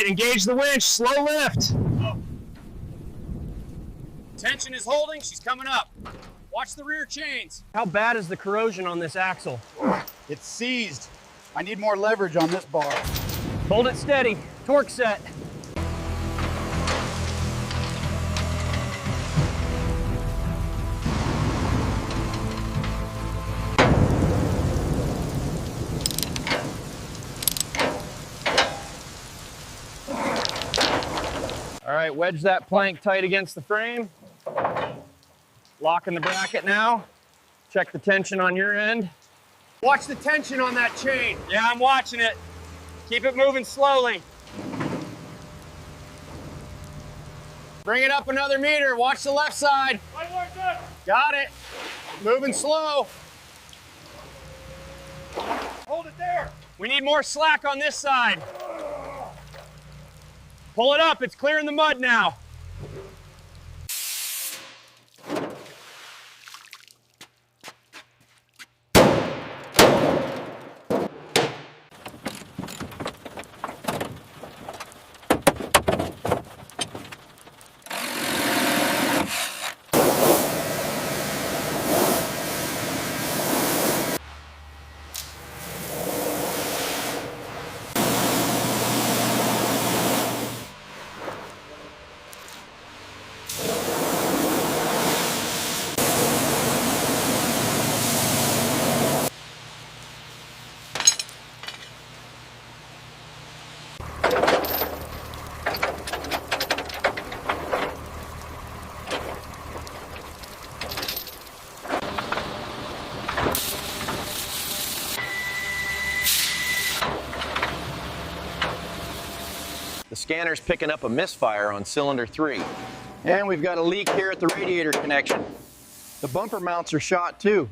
right, engage the winch, slow lift. Tension is holding, she's coming up. Watch the rear chains. How bad is the corrosion on this axle? It's seized. I need more leverage on this bar. Hold it steady, torque set. All right, wedge that plank tight against the frame. Locking the bracket now. Check the tension on your end. Watch the tension on that chain. Yeah, I'm watching it. Keep it moving slowly. Bring it up another meter. Watch the left side. Got it. Moving slow. Hold it there. We need more slack on this side. Pull it up. It's clearing the mud now. The scanner's picking up a misfire on cylinder 3. And we've got a leak here at the radiator connection. The bumper mounts are shot too.